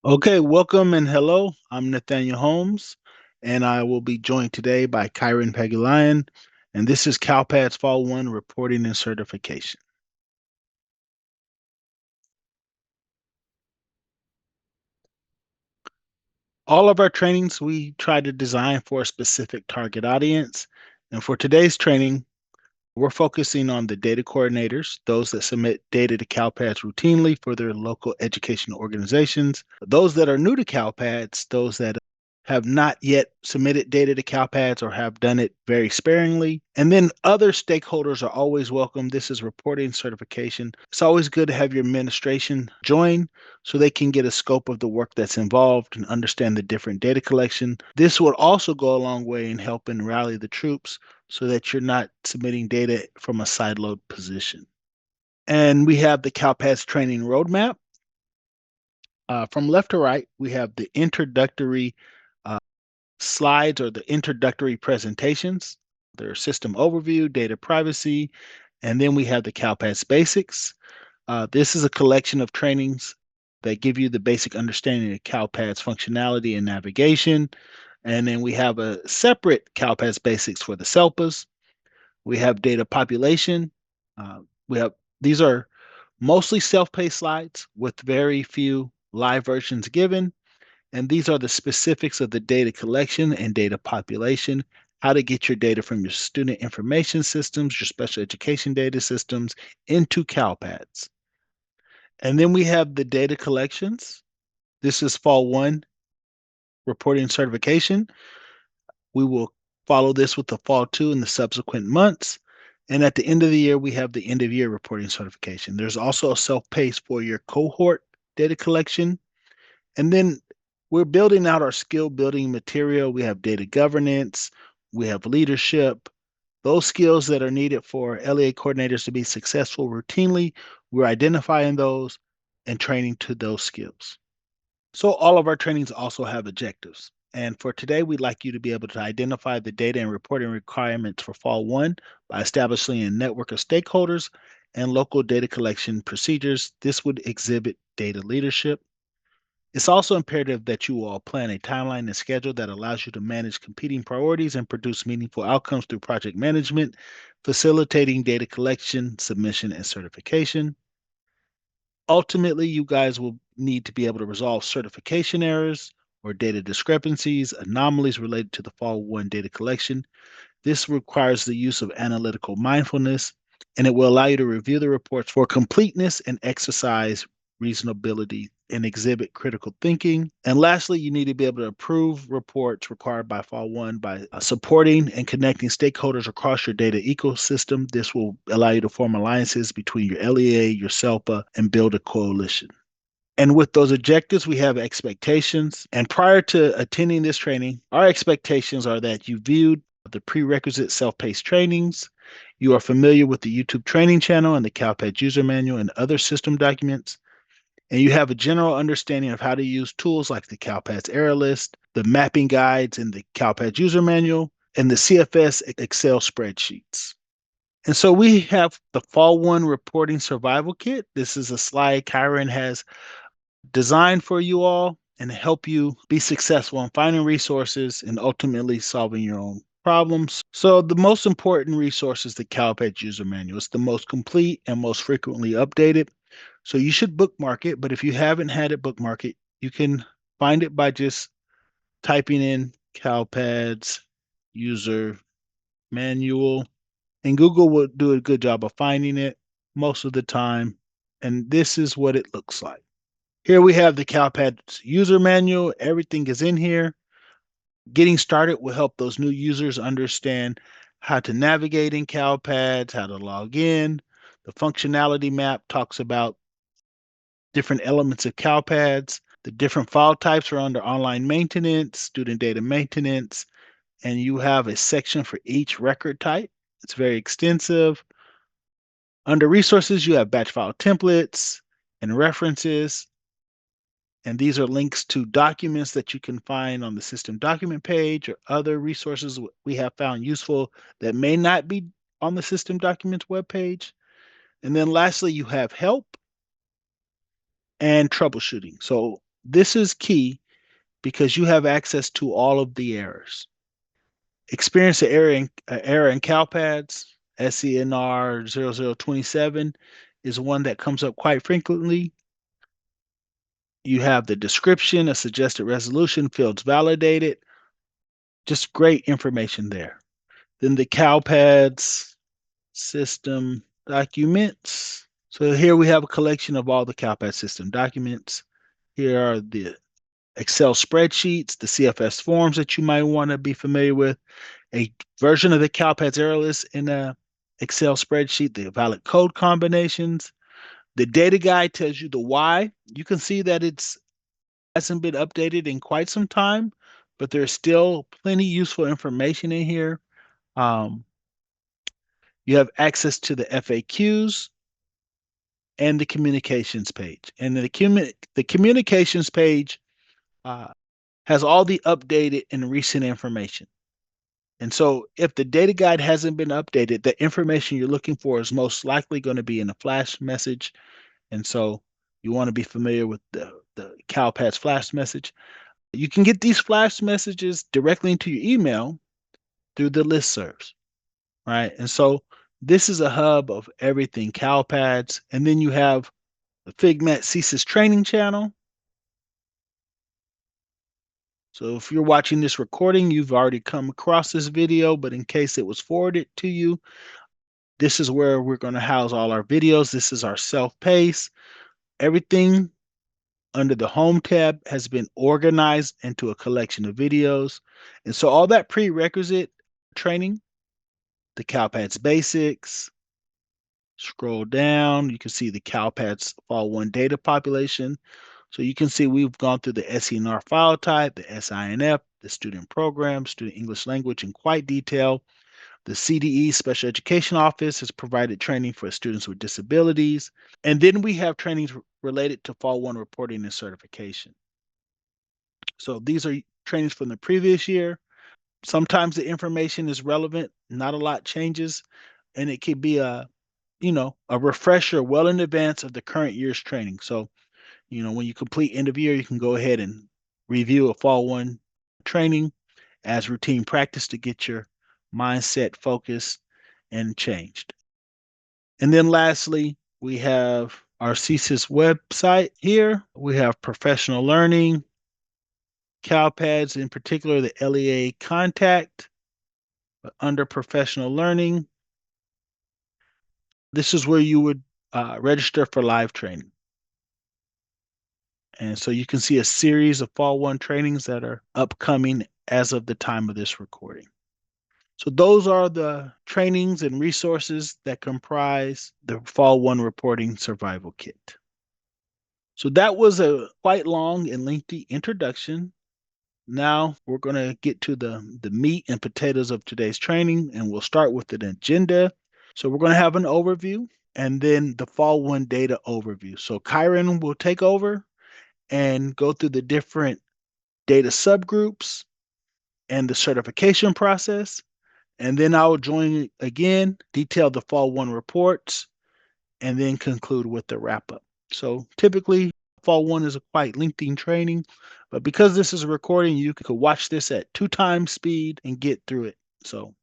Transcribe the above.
Okay, welcome and hello. I'm Nathaniel Holmes, and I will be joined today by Kyron Pagulayan, and this is CalPADS Fall 1 Reporting and Certification. All of our trainings, we try to design for a specific target audience, and for today's training, we're focusing on the data coordinators, those that submit data to CalPADS routinely for their local educational organizations, those that are new to CalPADS, those that have not yet submitted data to CalPADS or have done it very sparingly. And then other stakeholders are always welcome. This is reporting certification. It's always good to have your administration join so they can get a scope of the work that's involved and understand the different data collection. This will also go a long way in helping rally the troops so that you're not submitting data from a sideload position. And we have the CalPADS training roadmap. From left to right, we have the introductory uh, slides or the introductory presentations. Their system overview, data privacy, and then we have the CalPADS basics. This is a collection of trainings that give you the basic understanding of CalPADS functionality and navigation. And then we have a separate CalPADS basics for the CELPAs. We have data population. Uh, we have these are mostly self-paced slides with very few live versions given. And these are the specifics of the data collection and data population, how to get your data from your student information systems, your special education data systems into CalPADS. And then we have the data collections. This is fall one reporting certification. We will follow this with the fall two in the subsequent months. And at the end of the year, we have the end of year reporting certification. There's also a self-paced for your cohort data collection. And then we're building out our skill building material. We have data governance, we have leadership, those skills that are needed for LEA coordinators to be successful routinely. We're identifying those and training to those skills. So all of our trainings also have objectives. And for today, we'd like you to be able to identify the data and reporting requirements for Fall 1 by establishing a network of stakeholders and local data collection procedures. This would exhibit data leadership. It's also imperative that you all plan a timeline and schedule that allows you to manage competing priorities and produce meaningful outcomes through project management, facilitating data collection, submission, and certification. Ultimately, you guys will need to be able to resolve certification errors or data discrepancies, anomalies related to the Fall 1 data collection. This requires the use of analytical mindfulness, and it will allow you to review the reports for completeness and exercise reasonability and exhibit critical thinking. And lastly, you need to be able to approve reports required by Fall 1 by supporting and connecting stakeholders across your data ecosystem. This will allow you to form alliances between your LEA, your CELPA, and build a coalition. And with those objectives, we have expectations. And prior to attending this training, our expectations are that you viewed the prerequisite self-paced trainings, you are familiar with the YouTube training channel and the CalPADS user manual and other system documents, and you have a general understanding of how to use tools like the CalPADS error list, the mapping guides in the CalPADS user manual, and the CFS Excel spreadsheets. And so we have the Fall 1 Reporting Survival Kit. This is a slide Kyron has designed for you all and help you be successful in finding resources and ultimately solving your own problems. So the most important resource is the CalPADS user manual. It's the most complete and most frequently updated. So you should bookmark it, but if you haven't had it bookmark it, you can find it by just typing in CalPADS user manual, and Google will do a good job of finding it most of the time. And this is what it looks like. Here we have the CalPADS user manual. Everything is in here. Getting started will help those new users understand how to navigate in CalPADS, how to log in. The functionality map talks about different elements of CalPADS. The different file types are under online maintenance, student data maintenance, and you have a section for each record type. It's very extensive. Under resources, you have batch file templates and references. And these are links to documents that you can find on the system document page or other resources we have found useful that may not be on the system documents webpage. And then lastly, you have help and troubleshooting. So This is key because you have access to all of the errors. Experience an error in CalPads, SENR 0027 is one that comes up quite frequently. You have the description, a suggested resolution, fields validated, just great information there. Then the CalPads system documents. So here we have a collection of all the CalPads system documents. Here are the Excel spreadsheets, the CFS forms that you might want to be familiar with, a version of the CalPads error list in a Excel spreadsheet, the valid code combinations. The data guide tells you the why. You can see that it hasn't been updated in quite some time, but there's still plenty useful information in here. Um, you have access to the FAQs and the communications page. And the communications page uh, has all the updated and recent information. And so if the data guide hasn't been updated, the information you're looking for is most likely going to be in a flash message. And so you want to be familiar with the CalPads flash message. You can get these flash messages directly into your email through the listservs, right? And so this is a hub of everything CalPads. And then you have the Figmat CSIS training channel. So if you're watching this recording, you've already come across this video, but in case it was forwarded to you, this is where we're going to house all our videos. This is our self-pace. Everything under the home tab has been organized into a collection of videos. And so all that prerequisite training, the CalPads basics, scroll down, you can see the CalPads Fall 1 data population. So you can see we've gone through the SENR file type, the SINF, the student program, student English language in quite detail. The CDE Special Education Office has provided training for students with disabilities. And then we have trainings related to Fall 1 reporting and certification. So these are trainings from the previous year. Sometimes the information is relevant, not a lot changes, and it could be a refresher well in advance of the current year's training. So, when you complete end of year, you can go ahead and review a Fall 1 training as routine practice to get your mindset focused and changed. And then lastly, we have our CSIS website here. We have professional learning, CalPads, in particular the LEA contact. Under professional learning, this is where you would register for live training. And so you can see a series of Fall 1 trainings that are upcoming as of the time of this recording. So those are the trainings and resources that comprise the Fall 1 Reporting Survival Kit. So that was a quite long and lengthy introduction. Now we're going to get to the meat and potatoes of today's training, and we'll start with an agenda. So we're going to have an overview and then the Fall 1 data overview. So Kyron will take over and go through the different data subgroups and the certification process. And then I will join again, detail the Fall 1 reports, and then conclude with the wrap up. So typically, Fall 1 is a quite lengthy training, but because this is a recording, you could watch this at 2 times speed and get through it. So